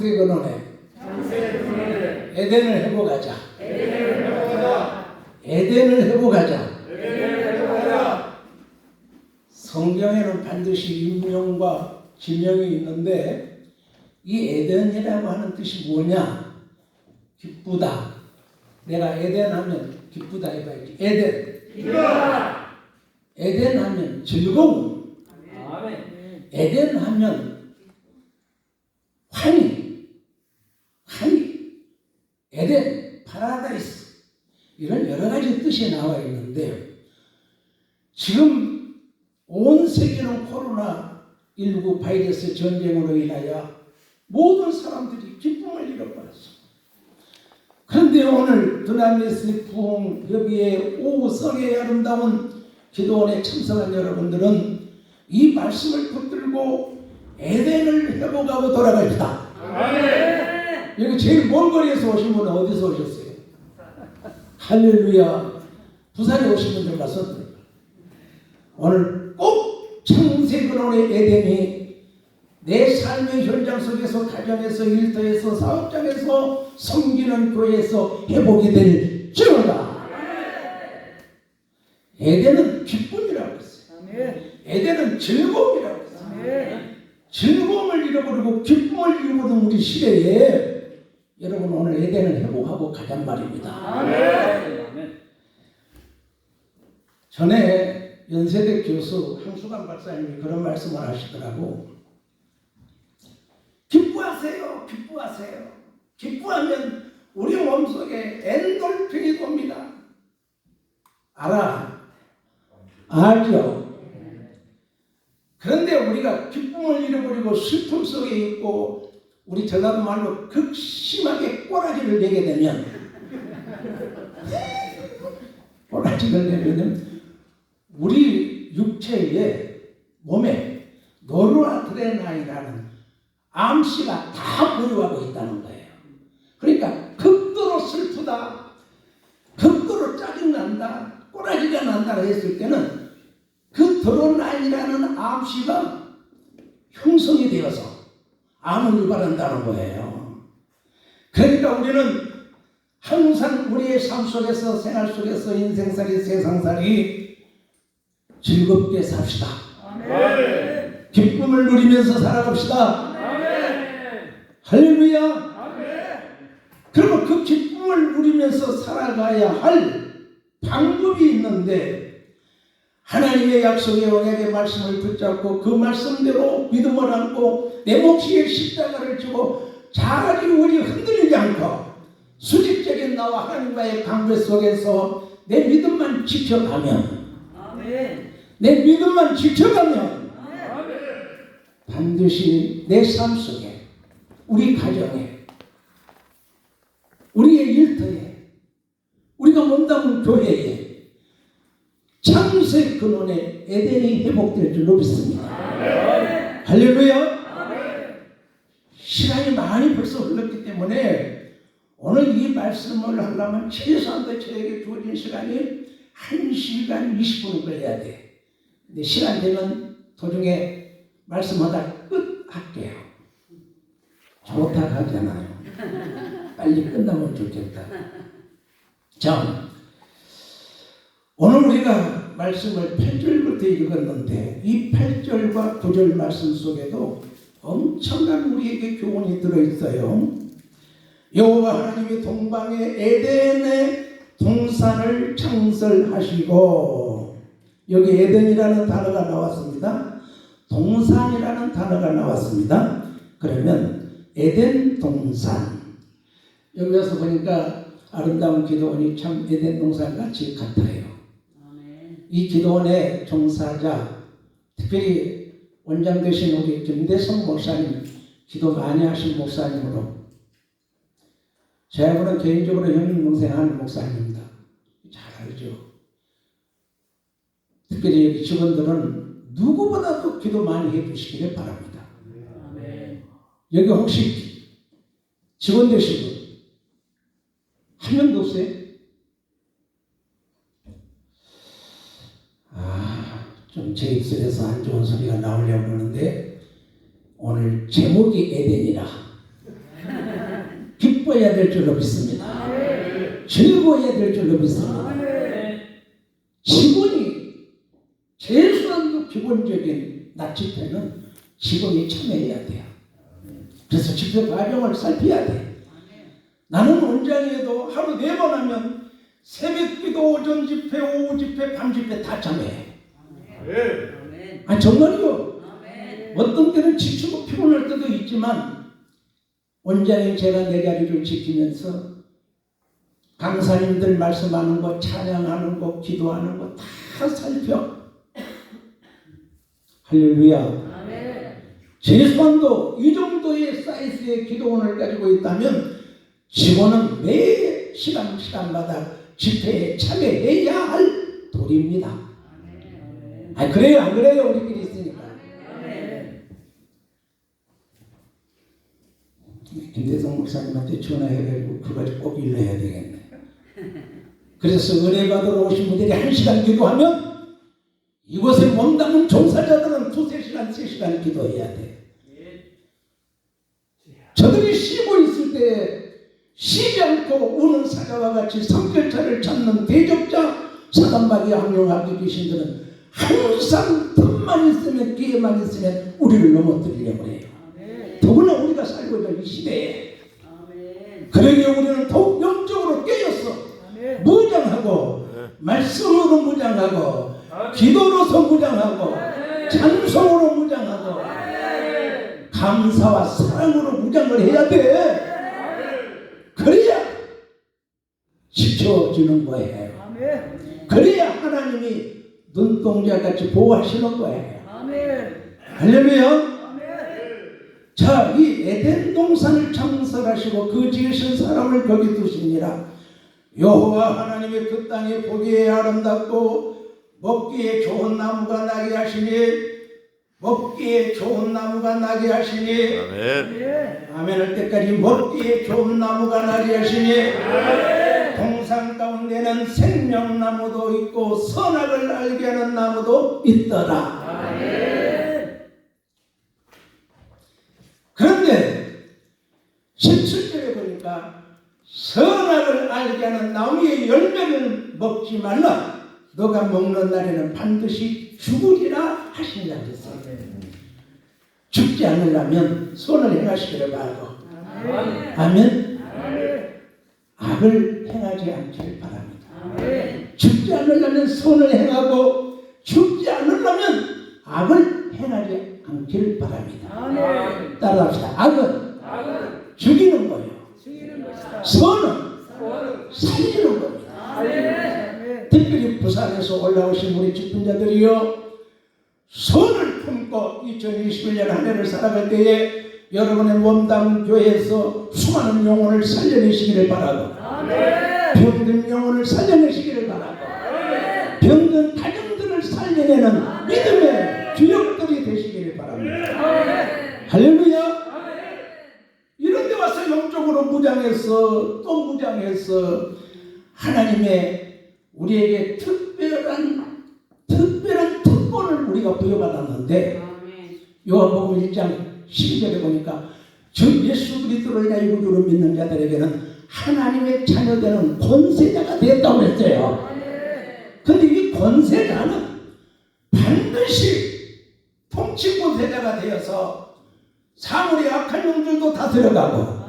창세 근원에 에덴을 회복하자. 에덴을 회복하자. 성경에는 반드시 임명과 지명이 있는데 이 에덴이라고 하는 뜻이 뭐냐? 기쁘다. 내가 에덴 하면 기쁘다 해봐야지. 에덴 하면 즐거움. 에덴 하면 환희. 에덴, 파라다이스. 이런 여러 가지 뜻이 나와 있는데 지금 온 세계는 코로나19 바이러스 전쟁으로 인하여 모든 사람들이 기쁨을 잃어버렸어. 그런데 오늘 두나미스 부흥협의회 오성의 아름다운 기도원에 참석한 여러분들은 이 말씀을 붙들고 에덴을 회복하고 돌아갑시다. 여기 제일 먼 거리에서 오신 분은 어디서 오셨어요? 할렐루야. 부산에 오신 분들 가서 오늘 꼭 창세 근원의 에덴이 내 삶의 현장 속에서, 가정에서, 일터에서, 사업장에서, 섬기는 교회에서 회복이 될지어다. 에덴은 기쁨이라고 했어요. 에덴은 즐거움이라고 했어요. 즐거움을 잃어버리고 기쁨을 잃어버린 우리 시대에 여러분 오늘 에덴을 회복하고 가잔 말입니다. 전에 연세대 교수 황수강 박사님이 그런 말씀을 하시더라고. 기뻐하세요. 기뻐하면 우리 몸속에 엔돌핀이 돕니다. 알죠? 그런데 우리가 기쁨을 잃어버리고 슬픔 속에 있고 우리 전라도 말로 극심하게 꼬라지를 내게 되면 우리 육체에 몸에 노르아드레날린이라는 암시가 다 보유하고 있다는 거예요. 그러니까 극도로 슬프다, 극도로 짜증난다, 꼬라지가 난다 했을 때는 그 드로나인이라는 암시가 형성이 되어서 암을 유발한다는 거예요. 그러니까 우리는 항상 우리의 삶 속에서, 생활 속에서, 인생살이, 세상살이 즐겁게 삽시다. 아멘. 기쁨을 누리면서 살아갑시다. 아멘. 할렐루야. 아멘. 그러면 그 기쁨을 누리면서 살아가야 할 방법이 있는데 하나님의 약속의 언약의 말씀을 붙잡고 그 말씀대로 믿음을 안고 내 몫의 십자가를 지고 자기 우리 흔들리지 않고 수직적인 나와 하나님과의 관계 속에서 내 믿음만 지켜가면 내 믿음만 지켜가면 반드시 내 삶 속에 우리 가정에 우리의 일터에 우리가 몸담은 교회에 창세 근원의 에덴이 회복될 줄로 믿습니다. 할렐루야. 시간이 많이 벌써 흘렀기 때문에 오늘 이 말씀을 하려면 최소한도 저에게 주어진 시간이 1시간 20분을 걸려야 돼. 근데 시간 되면 도중에 말씀하다 끝 할게요. 좋다 하잖아요. 빨리 끝나면 좋겠다. 자, 오늘 우리가 말씀을 8절부터 읽었는데 이 8절과 9절 말씀 속에도 엄청난 우리에게 교훈이 들어있어요. 여호와 하나님이 동방의 에덴의 동산을 창설하시고, 여기 에덴이라는 단어가 나왔습니다. 동산이라는 단어가 나왔습니다. 그러면 에덴 동산, 여기 와서 보니까 아름다운 기도원이 참 에덴 동산 같이 같아요. 이 기도원의 종사자, 특별히 원장 되신 우리 김대성 목사님, 기도 많이 하신 목사님으로, 저하고는 개인적으로 형님 동생하는 목사님입니다. 잘 알죠. 특별히 여기 직원들은 누구보다도 기도 많이 해주시기를 바랍니다. 여기 혹시 직원 되신 분 한 명도 없어요? 좀 제 입술에서 안 좋은 소리가 나오려고 하는데 오늘 제목이 에덴이라 기뻐해야 될 줄로 믿습니다. 즐거워해야 될 줄로 믿습니다. 직원이 최소한도 기본적인 낮 집회는 직원이 참여해야 돼요. 그래서 집회 과정을 살펴야 돼. 나는 원장에도 하루 4번 하면 새벽기도, 오전 집회, 오후 집회, 밤 집회 다 참여해. 아니 정말요. 어떤 때는 지치고 피곤할 때도 있지만 원장님 제가 내 자리를 지키면서 강사님들 말씀하는 거, 찬양하는 거, 기도하는 거 다 살펴. 할렐루야. 최소한도 이 정도의 사이즈의 기도원을 가지고 있다면 직원은 매 시간마다 집회에 참여해야 할 도리입니다. 아니 그래요 안 그래요? 우리끼리 있으니까. 김대성 목사님한테 전화해가지고 그거 꼭 일러야 되겠네. 그래서 은혜 받으러 오신 분들이 1시간 기도하면 이곳에 몸담은 종사자들은 2-3시간, 3시간 기도해야 돼. 저들이 쉬고 있을 때 쉬지 않고 우는 사자와 같이 성결차를 찾는 대적자 사단마귀 악령하고 계신 분들은 항상 틈만 있으면 기회만 있으면 우리를 넘어뜨리려고 해요. 더구나 우리가 살고 있는 이 시대에. 그러기에 우리는 더욱 영적으로 깨졌어. 무장하고 말씀으로 무장하고 기도로서 무장하고 찬송으로 무장하고 감사와 사랑으로 무장을 해야 돼. 그래야 지켜주는 거예요. 그래야 하나님이 눈동자같이 보호하시는 거예요. 할렐루야. 자, 이 에덴 동산을 창설하시고 그 지으신 사람을 거기 두시니라. 여호와 하나님이 그 땅이 보기에 아름답고 먹기에 좋은 나무가 나게 하시니 먹기에 좋은 나무가 나게 하시니 아멘 할 때까지 먹기에 좋은 나무가 나게 하시니 동산 가운데는 생명나무도 있고 선악을 알게 하는 나무도 있더라. 그런데 17절에 보니까 선악을 알게 하는 나무의 열매를 먹지 말라. 너가 먹는 날에는 반드시 죽으리라 하시니라 했어요. 죽지 않으려면 선을 행하시기를 바라고. 아멘. 악을 행하지 않기를 바랍니다. 죽지 않으려면 선을 행하고 죽지 않으려면 악을 행하지 않기를 바랍니다. 따라합시다. 악은 죽이는 거예요. 선은 살리는 겁니다. 특별히 부산에서 올라오신 우리 직분자들이요, 선을 품고 2021년 한 해를 살아갈 때에 여러분의 몸담 교회에서 수많은 영혼을 살려내시기를 바라고, 병든 영혼을 살려내시기를 바라고, 병든 가정들을 살려내는 믿음의 주역들이 되시기를 바랍니다. 할렐루야. 이런 데 와서 영적으로 무장해서 또 무장해서 하나님의 우리에게 특별한 특권을 우리가 부여받았는데, 요한복음 1장 12절에 보니까 즉 예수 그리스도를 내 구주로 믿는 자들에게는 하나님의 자녀되는 권세자가 되었다고 했어요. 근데 이 권세자는 반드시 통치 권세자가 되어서 사물의 악한 영들도 다스려가고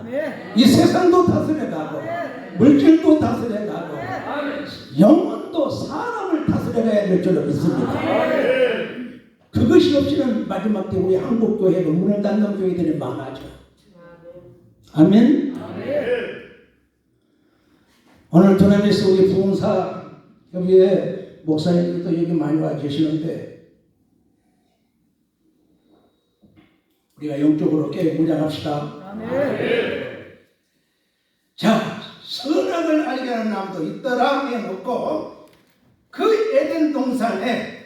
이 세상도 다스려가고 물질도 다스려가고 영혼도 사람을 다스려가야 될 줄로 믿습니다. 그것이 없이는 마지막 때 우리 한국 교회가 문을 닫는 교회들이 많아져. 아멘. 오늘 두나미에서 우리 부흥사 협의회 목사님들도 여기 많이 와 계시는데 우리가 영적으로 깨 무장합시다. 자, 선악을 알게 하는 나무도 있더라 해놓고 그 에덴 동산에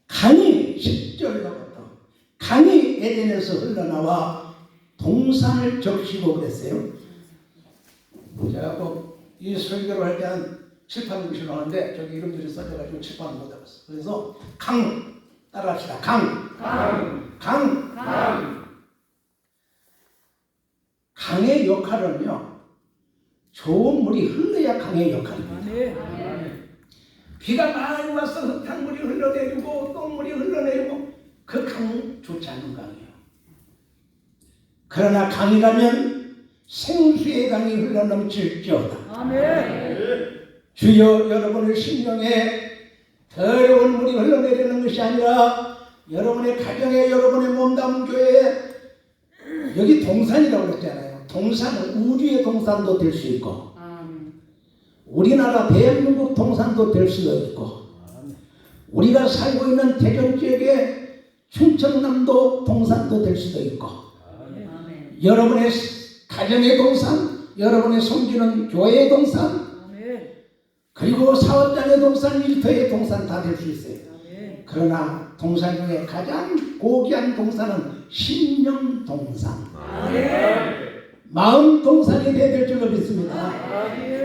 강이 10절로부터 강이 에덴에서 흘러나와 동산을 적시고 그랬어요. 제가 꼭 이 설교를 할 때 한 칠판 글씨 나오는데 저기 이름들이 써져가지고 칠판을 못 잡았어. 그래서 강 따라합시다. 강의 역할은요, 좋은 물이 흘러야 강의 역할입니다. 비가 많이 와서 흙탕물이 흘러내리고 똥물이 흘러내리고 그 강은 좋지 않은 강이에요. 그러나 강이 가면 생수의 강이 흘러넘칠지어다. 주여, 여러분의 심령에 더러운 물이 흘러내리는 것이 아니라 여러분의 가정에, 여러분의 몸담은 교회에, 여기 동산이라고 그랬잖아요. 동산은 우주의 동산도 될 수 있고 우리나라 대한민국 동산도 될 수도 있고 우리가 살고 있는 대전 지역의 충청남도 동산도 될 수도 있고 여러분의 가정의 동산, 여러분의 섬기는 교회의 동산, 그리고 사업장의 동산, 일터의 동산 다 될 수 있어요. 그러나 동산 중에 가장 고귀한 동산은 심령 동산, 마음 동산이 되어야 될 줄로 믿습니다.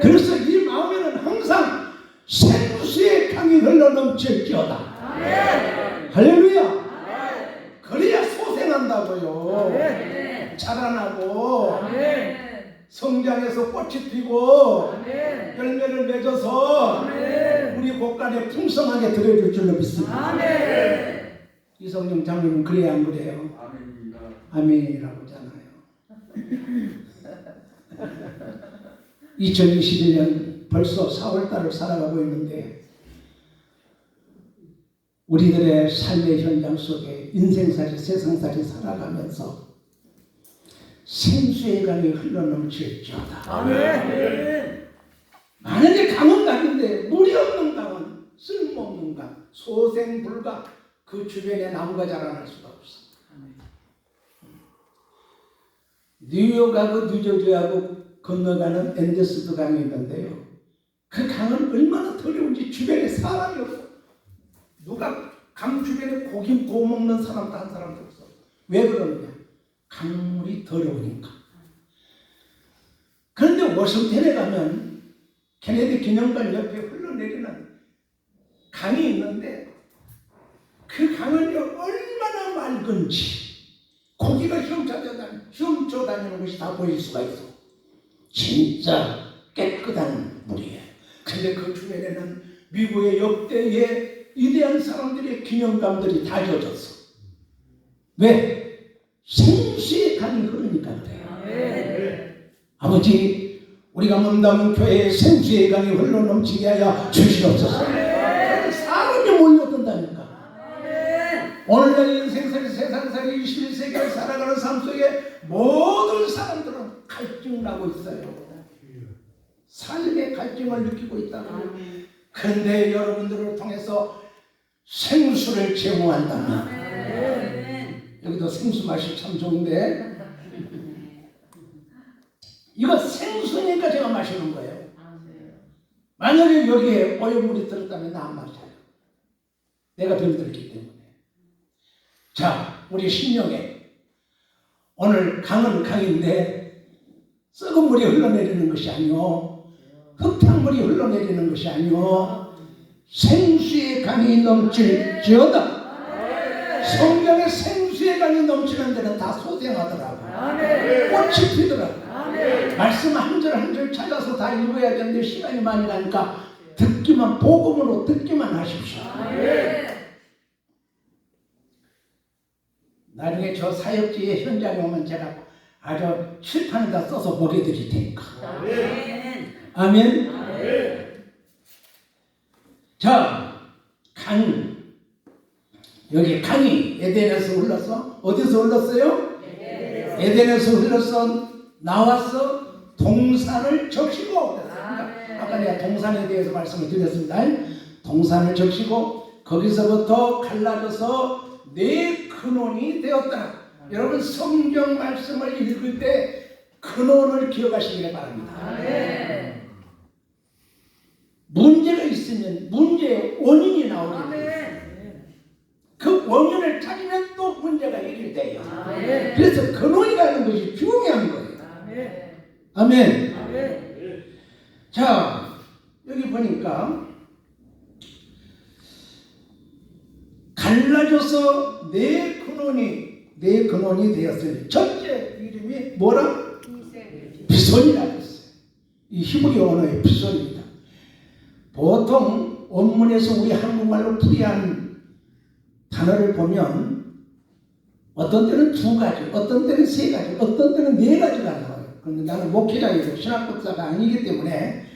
그래서 이 마음에는 항상 생수의 강이 흘러넘칠지어다. 할렐루야. 그래야 소생한다고요. 자라나고 성장해서 꽃이 피고 열매를 맺어서 우리 곳간에 풍성하게 들어줄 줄로 믿습니다. 이성령 장로는 그래야 안 그래요? 아멘이라고 하잖아요. 2021년 벌써 4월달을 살아가고 있는데 우리들의 삶의 현장 속에 인생살이, 세상살이 살아가면서 생수의 강이 흘러넘칠지어다. 만약에 강은 강인데 물이 없는 강은 쓸모없는 강, 소생불가, 그 주변에 나무가 자라날 수가 없어. 뉴욕하고 뉴저지하고 건너가는 앤더스드 강이 있는데요. 그 강은 얼마나 더러운지 주변에 사람이 없어. 누가 강 주변에 고기 구워 먹는 사람도 한 사람도 없어. 왜 그러느냐? 강물이 더러우니까. 그런데 워싱턴에 가면 케네디 기념관 옆에 흘러내리는 강이 있는데 그 강은 얼마나 맑은지 고기가 훔쳐 다니는 것이 다 보일 수가 있어. 진짜 깨끗한 물이에요. 근데 그 주변에는 미국의 역대의 위대한 사람들의 기념감들이 다 젖었어. 왜? 생수의 강이 흐르니까 그래요. 아버지, 우리가 몸담은 교회에 생수의 강이 흘러넘치게 하여 주시옵소서. 사람이 몰려든다니까. 오늘날 인생살이, 세상살이, 21세기를 살아가는 삶 속에 모든 사람들은 갈증을 하고 있어요. 삶의 갈증을 느끼고 있다고요. 그런데 여러분들을 통해서 생수를 제공한다면, 여기도 생수 맛이 참 좋은데 이거 생수니까 제가 마시는 거예요. 만약에 여기에 오염물이 들었다면 나 안 마셔요. 내가 병들었기 때문에. 자, 우리 심령에 오늘 강은 강인데 썩은 물이 흘러내리는 것이 아니오, 흙탕물이 흘러내리는 것이 아니오, 생수의 강이 넘칠지어다. 성경에 생수의 강이 넘치는 데는 다 소생하더라고. 꽃이 피더라고. 말씀 한 절 한 절 찾아서 다 읽어야 되는데 시간이 많이 가니까 듣기만, 복음으로 듣기만 하십시오. 나중에 저 사역지의 현장에 오면 제가 아주 칠판에다 써서 보게 드릴 테니까. 아멘. 자, 강. 여기 강이 에덴에서 흘러서 어디서 흘렀어요? 에덴에서 흘러서 나와서 동산을 적시고, 아까 내가 동산에 대해서 말씀을 드렸습니다. 동산을 적시고 거기서부터 갈라져서 네 근원이 되었다. 여러분 성경 말씀을 읽을 때 근원을 기억하시기를 바랍니다. 문제가 있으면 문제의 원인이 나오게 돼요. 그 원인을 찾으면 또 문제가 해결돼요. 그래서 근원이가 있는 것이 중요한 거예요. 아멘. 자, 여기 보니까 갈라져서 네 근원이 되었어요. 첫째 이름이 뭐라? 비손이라고 했어요. 이 히브리어 언어의 비손입니다. 보통 원문에서 우리 한국말로 풀이한 단어를 보면 어떤 때는 2가지, 어떤 때는 3가지, 어떤 때는 4가지가 나와요. 그런데 나는 목회자이고 신학박사가 아니기 때문에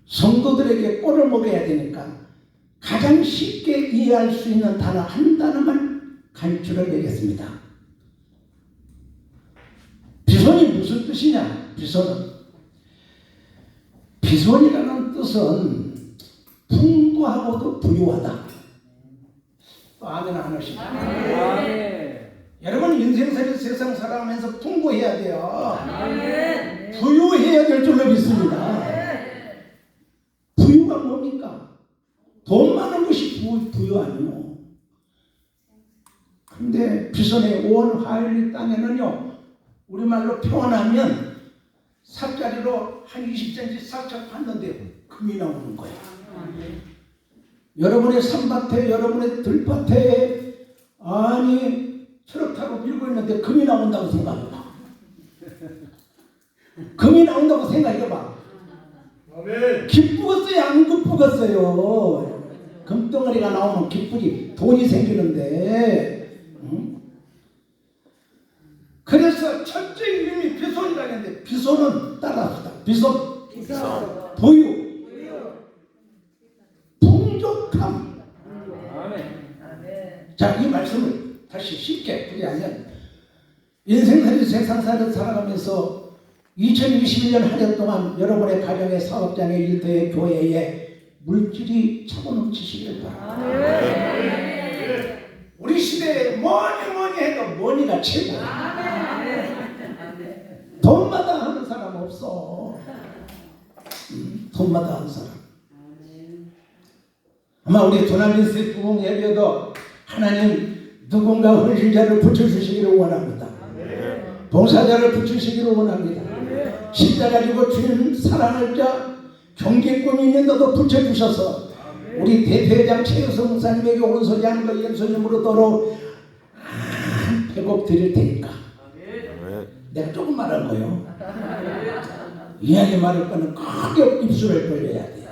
성도들에게 꼴을 먹여야 되니까 가장 쉽게 이해할 수 있는 단어 한 단어만 간추려 내겠습니다. 비손이 무슨 뜻이냐? 비손이라는 뜻은 풍부하고도 부유하다. 또 아멘 안 하십니까? 여러분 인생살이 세상 살아가면서 풍부해야 돼요. 부유해야 될 줄로 믿습니다. 부유가 뭡니까? 돈 많은 것이 부유 아니요. 근데 비손의 온 하일리 땅에는요, 우리말로 표현하면 삽자리로 한 20cm 싹싹 팠는데 금이 나오는 거예요. 여러분의 산밭에, 여러분의 들밭에 아니 트럭타고 밀고 있는데 금이 나온다고 생각해봐. 금이 나온다고 생각해봐. 기쁘겠어요? 안 기쁘겠어요? 금덩어리가 나오면 기쁘지. 돈이 생기는데. 응? 그래서 첫째 이름이 비손이라고 했는데 비손은 따라합시다. 비손. 부유. 풍족함. 자, 이 말씀을 다시 쉽게 풀이하면 인생살이 세상살을 살아가면서 2021년 한 해 동안 여러분의 가정의 사업장의 일터의 교회에 물질이 차고 넘치시길 바랍니다. 우리 시대에 뭐니 해도 머니가 최고. 돈마다 하는 사람 없어. 돈마다 하는 사람. 아마 우리 도남인스 부흥 예배도 하나님 누군가 헌신자를 붙여주시기를 원합니다. 봉사자를 붙이시기를 원합니다. 십자가 지고 주님 사랑할 자 경계권이 있는데도 붙여주셔서 우리 대표회장 최유성 목사님에게 오른손이 하는 거 왼손님으로 도로 100억 드릴 테니까. 내가 조금 말한 거예요. 이야기 말할 거는 크게 입술을 벌려야 돼요.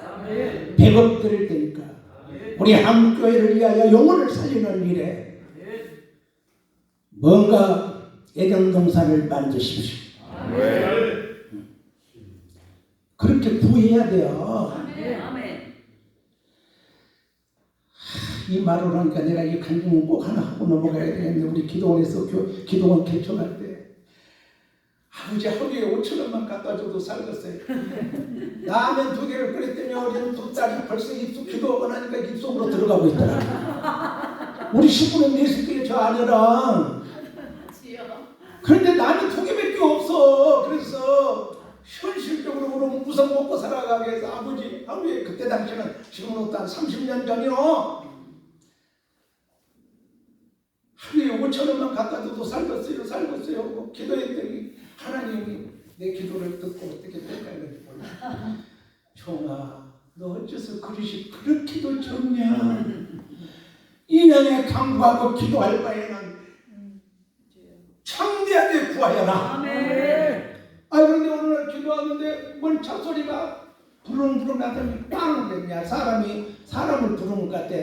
100억 드릴 테니까 우리 한국교회를 위하여 영혼을 살리는 일에 뭔가 애정동산을 만드십시오. 그렇게 구해야 돼요. 이 말을 하니까 내가 이 간증은 꼭 하나 하고 넘어가야 되겠는데, 우리 기도원에서 기도원 개척할 때 아버지 하루에 5,000원만 갖다 줘도 살겠어요. 라면 2개를 끓였더니 어린 2딸이 벌써 기도하고 나니까 입속으로 들어가고 있더라고요. 우리 식구는 4식구에 저 아내랑. 그런데 나는 2개밖에 없어. 그래서 현실적으로 그러면 우선 먹고 살아가게 해서 아버지 하루에, 그때 당시에는 지금으로부터 한 30년 전이요, 하루에 5,000원만 갖다 줘도 살겠어요 하고 기도했더니 하나님이 내 기도를 듣고 어떻게 될까요? 종아, 너 어째서 그릇이 그렇게도 적냐? 인연에 강구하고 기도할 바에는 창대하게 구하여라. 그런데 오늘 기도하는데 뭔 찻소리가 부릉부릉 나더니 빵 됐냐? 사람을 부르는 것 같아.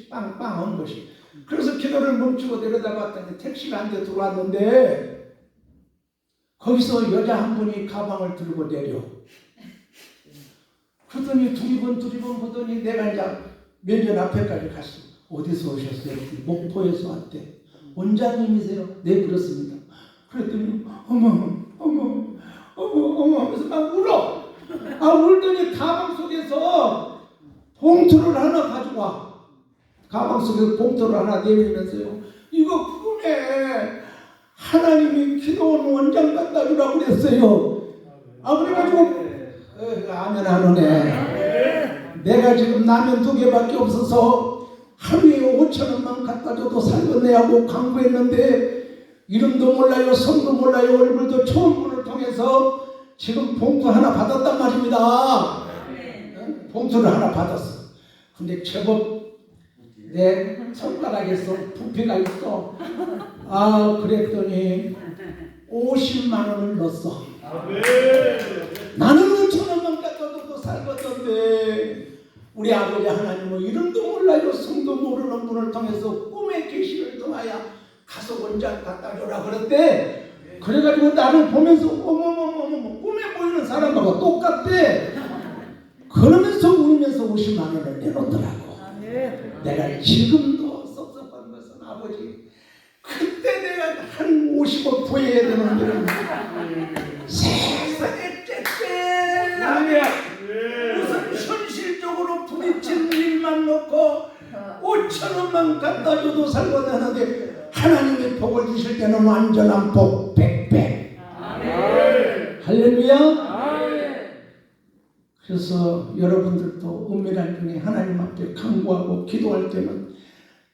빵빵한 것이. 그래서 기도를 멈추고 내려다봤더니 택시가 한 대 들어왔는데 거기서 여자 한 분이 가방을 들고 내려. 그러더니 두리번 보더니 내가 이제 면전 앞에까지 갔어. 어디서 오셨어요? 목포에서 왔대. 원장님이세요? 네, 그렇습니다. 그랬더니 어머 하면서 막 울어. 울더니 가방 속에서 봉투를 하나 가지고 와. 가방 속에서 봉투를 하나 내밀면서요, 이거 그거네. 하나님이 기도원 원장 갖다 주라고 그랬어요. 그래가지고 아멘 하노네. 내가 지금 라면 2개밖에 없어서 하루에 5,000원만 갖다 줘도 살겠네 하고 강구했는데, 이름도 몰라요, 성도 몰라요, 얼굴도 처음 분을 통해서 지금 봉투 하나 받았단 말입니다. 봉투를 하나 받았어. 근데 제법 내 손가락에서 부피가 있어. 그랬더니 50만 원을 넣었어. 나는 5,000원 그런데 우리 아버지 하나님은 이름도 몰라요. 성도 모르는 분을 통해서 꿈의 계시를 통하여 가서 원장 갖다 줘라 그랬대. 그래가지고 나를 보면서 어머머머머 꿈에 보이는 사람하고 똑같대. 그러면서 울면서 50만 원을 내놓더라고. 내가 지금도 섭섭한 것은 아버지 그때 내가 한 50억 구해야 되는데 세상에 째째하게 무슨 현실적으로 부딪힌 일만 놓고 5천 원만 갖다 줘도 살고 되는데 하나님의 복을 주실 때는 완전한 복 100배. 할렐루야. 그래서 여러분들도 은밀한 중에 하나님 앞에 간구하고 기도할 때는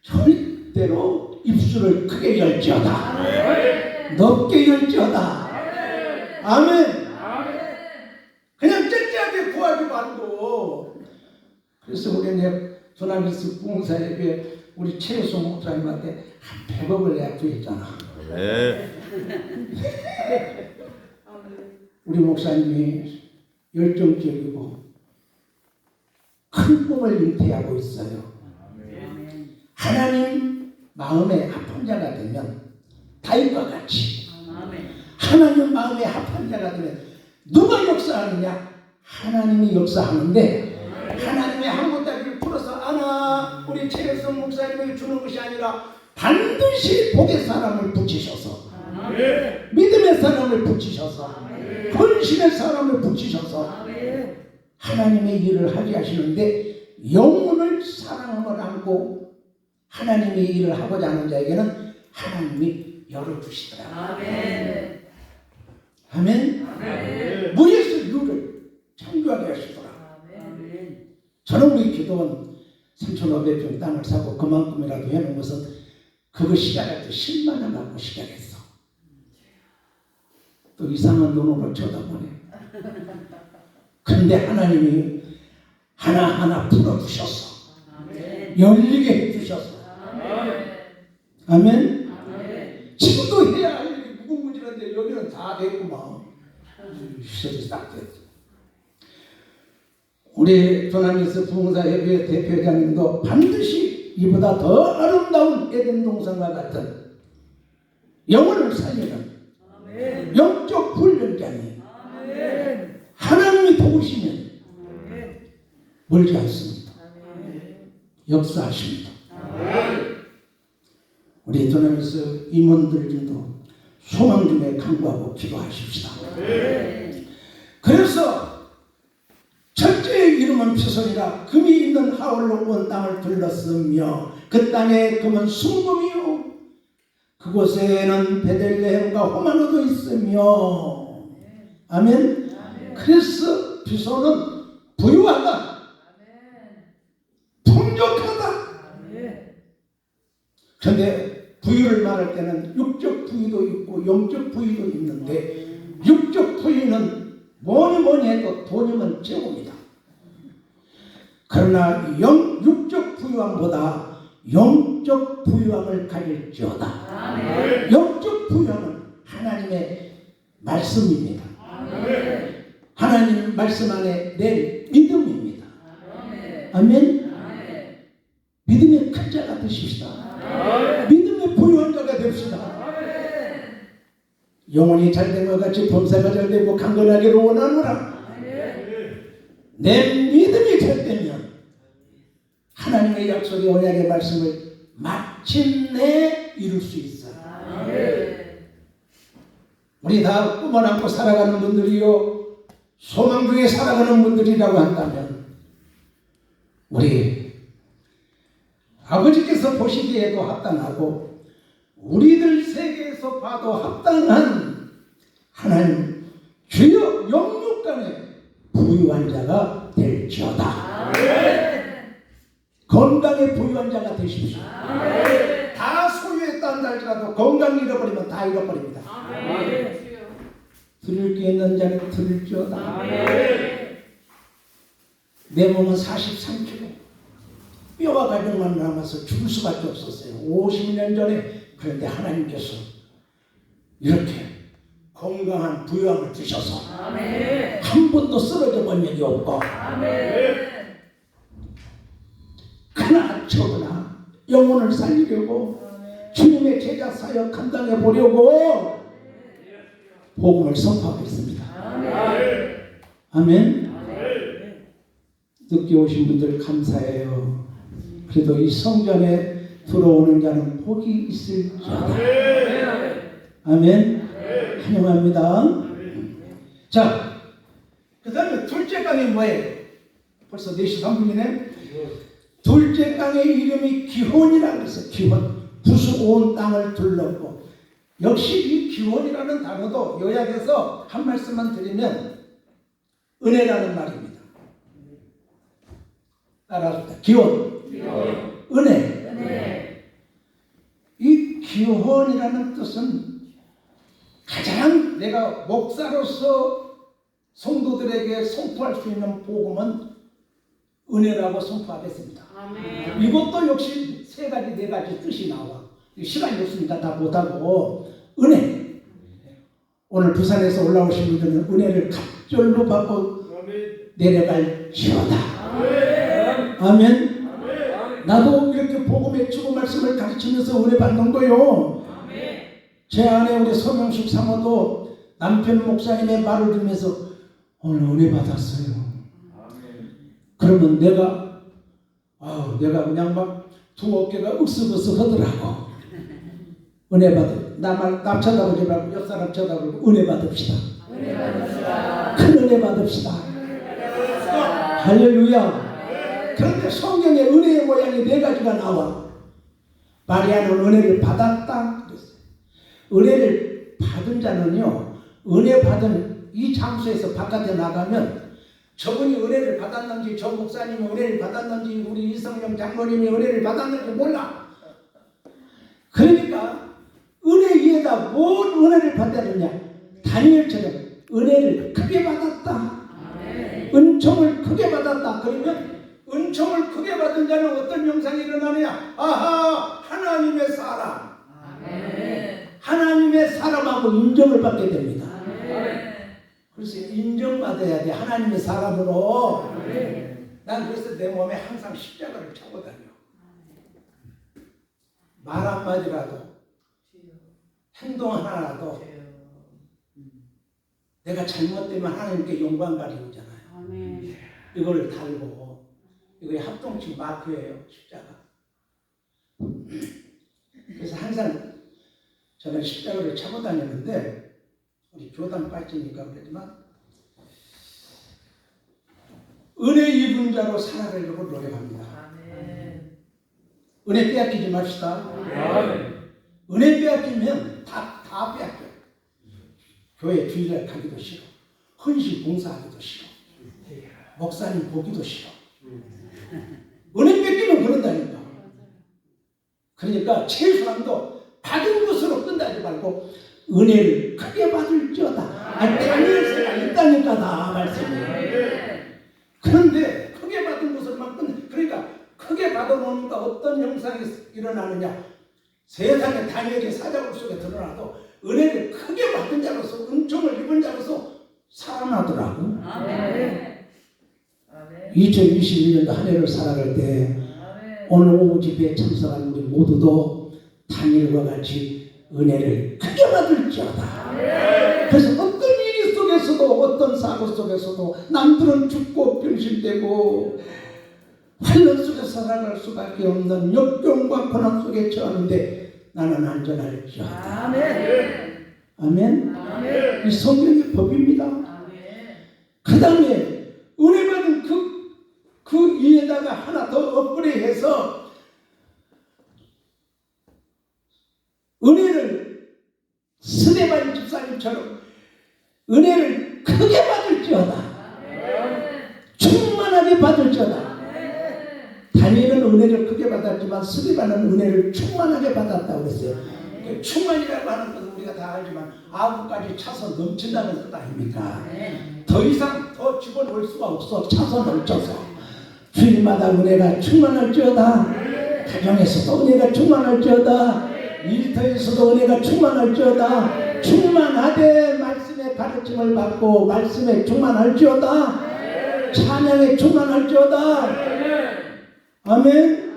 절대로 입술을 크게 열지어다. 높게 열지어다. 아멘. 그냥 째째하게 구하지 말고. 그래서 우리는 조남미스 부흥사에게 우리 최효수 목사님한테 한 100억을 내가 구했잖아. 우리 목사님이 열정적이고 큰 꿈을 잉태하고 있어요. 하나님 마음에 합한 자가 되면 다윗과 같이 하나님 마음에 합한 자가 되면 누가 역사하느냐? 하나님이 역사하는데 하나님의 한 보따리를 풀어서 하나 우리 최혜성 목사님에게 주는 것이 아니라 반드시 복의 사람을 붙이셔서 믿음의 사람을 붙이셔서 헌신의 사람을 붙이셔서 하나님의 일을 하게 하시는데 영혼을 사랑을 안고 하나님의 일을 하고자 하는 자에게는 하나님이 열어주시더라. 아멘. 무예수 류를 창조하게 하시더라. 저는 우리 기도원 3,500평 땅을 사고 그만큼이라도 해놓은 것은 그거 시작할 때 10만 원 갖고 시작했어. 또 이상한 눈으로 쳐다보네. 근데 하나님이 하나하나 풀어주셔서 열리게 해주셔서 아멘. 지금도 해야 할 일이 무궁무진한데 여기는 다 됐구만. 시절이 딱 됐어. 우리 조남미스 부흥사협의회 대표장님도 반드시 이보다 더 아름다운 에덴 동산과 같은 영혼을 살리는 영적 훈련장이 하나님이 도우시면 멀지 않습니다. 역사하십니다. 우리 조남미스 임원들도 소망 중에 간구하고 기도하십시다. 그래서 첫째의 이름은 표선이라 금이 있는 하울로 온 땅을 둘렀으며 그 땅에 금은 순금이요 그곳에는 베들레헴과 호마노도 있으며 아멘. 그래서 비소는 부유하다, 풍족하다. 그런데 부유를 말할 때는 육적 부유도 있고 영적 부유도 있는데 육적 부유는 뭐니 해도 돈이면 최고입니다. 그러나 육적 부유함보다 영적 부유함을 가질지어다. 영적 부유함은 하나님의 말씀입니다. 하나님 말씀 안에 내 믿음입니다. 아멘. 믿음의 큰 자가 되십시다. 믿음의 부유한 자가 됩시다. 영혼이 잘된 것 같이 범사가 잘되고 강건하기를 원하노라. 내 믿음이 잘되면 하나님의 약속의 언약의 말씀을 마침내 이룰 수 있어요. 우리 다 꿈을 안고 살아가는 분들이요 소망 중에 살아가는 분들이라고 한다면 우리 아버지께서 보시기에도 합당하고 우리들 세계에서 봐도 합당한 하나님 주여 영육간에 부유한 자가 될지어다. 건강에 부유한 자가 되십시오. 다 소유했다는 할지라도 건강 잃어버리면 다 잃어버립니다. 들을 게 있는 자는 들을지어다. 내 몸은 43kg 뼈와 가죽만 남아서 죽을 수밖에 없었어요. 50년 전에. 그런데 하나님께서 이렇게 건강한 부양을 주셔서 아멘. 한 번도 쓰러져 본 적이 없고 아멘. 그러나 저거나 영혼을 살리려고 주님의 제자 사역 감당해 보려고 복음을 선포하고 있습니다. 아멘. 늦게 오신 분들 감사해요. 그래도 이 성전에 들어오는 자는 복이 있을지어다. 아멘. 환영합니다. 자, 그 다음에 둘째 강이 뭐예요? 벌써 4시 3분이네. 둘째 강의 이름이 기혼이라고 했어요. 기혼. 부수고 온 땅을 둘렀고. 역시 이 기혼이라는 단어도 요약해서 한 말씀만 드리면 은혜라는 말입니다. 따라합시다. 기혼. 은혜. 이 기혼이라는 뜻은 가장 내가 목사로서 성도들에게 선포할 수 있는 복음은 은혜라고 선포하겠습니다. 아멘. 이것도 역시 3가지 4가지 뜻이 나와. 시간이 없으니까 다 못하고 은혜. 오늘 부산에서 올라오신 분들은 은혜를 갑절로 받고 내려갈 지어다. 아멘. 나도 이렇게 복음의 주고 말씀을 가르치면서 은혜 받는 거요. 제 아내 우리 서명숙 사모도 남편 목사님의 말을 들으면서 오늘 은혜 받았어요. 그러면 내가 그냥 막 두 어깨가 으쓱으쓱 하더라고. 은혜 받을 남 쳐다보지 말고 옆 사람 쳐다보고 은혜 받읍시다. 큰 은혜 받읍시다. 할렐루야. 그런데 성경에 은혜의 모양이 4가지가 나와. 마리아는 은혜를 받았다 그랬어요. 은혜를 받은 자는요, 은혜 받은 이 장소에서 바깥에 나가면 저분이 은혜를 받았는지, 저 목사님이 은혜를 받았는지, 우리 이성영 장로님이 은혜를 받았는지 몰라. 그러니까 은혜 위에다 뭔 은혜를 받았느냐? 다니엘처럼 은혜를 크게 받았다. 은총을 크게 받았다. 그러면 은총을 크게 받은 자는 어떤 영상이 일어나느냐? 아하, 하나님의 사람. 하나님의 사람하고 인정을 받게 됩니다. 그래서 인정받아야 돼. 하나님의 사람으로. 난 그래서 내 몸에 항상 십자가를 차고 다녀. 말 한마디라도, 행동 하나라도 내가 잘못되면 하나님께 영광 가리우잖아요. 이걸 달고, 이거 합동칭 마크예요. 십자가. 그래서 항상 저는 십자가를 차고 다녔는데, 우리 교단 빠지니까 그러지만 은혜 입은 자로 살아가려고 노력합니다. 은혜 빼앗기지 맙시다. 은혜 빼앗기면 다 빼앗겨. 교회 주일날 가기도 싫어. 헌신 봉사하기도 싫어. 목사님 보기도 싫어. 은혜 뺏기면 그런다니까. 그러니까 최소한도 받은 것으로 끝나지 말고 은혜를 크게 받을지어다. 다니엘서가 있다니까 나 말씀이에요. 그런데 크게 받은 것으로만 끝내. 그러니까 크게 받아놓으니까 어떤 형상이 일어나느냐. 세상에 다니엘의 사자굴 속에 드러나도 은혜를 크게 받은 자로서, 은총을 입은 자로서 살아나더라고. 2021년도 한 해를 살아갈 때 오늘 오후 집회에 참석한 우리 모두도 다니엘과 같이 은혜를 크게 받을지어다. 그래서 어떤 일 속에서도, 어떤 사고 속에서도 남들은 죽고 병신되고 환란 속에 살아갈 수밖에 없는 역경과 고난 속에 처하는데 나는 안전할지어다. 아멘. 이 성경의 법입니다. 그 다음에 은혜 받은 그 위에다가 하나 더 업그레이드해서 은혜를 스데반 집사님처럼 은혜를 크게 받을지어다. 충만하게 받을지어다. 다니엘은 은혜를 크게 받았지만 스데반은 은혜를 충만하게 받았다고 했어요. 충만이라고 하는 것은 우리가 다 알지만 9가지 차서 넘친다는 것 아닙니까? 더 이상 더 집어넣을 수가 없어. 차서 넘쳐서 주일마다 은혜가 충만할지어다. 가정에서도 은혜가 충만할지어다. 일터에서도 은혜가 충만할지어다. 충만하되 가르침을 받고 말씀에 충만할지어다. 찬양에 충만할지어다. 아멘.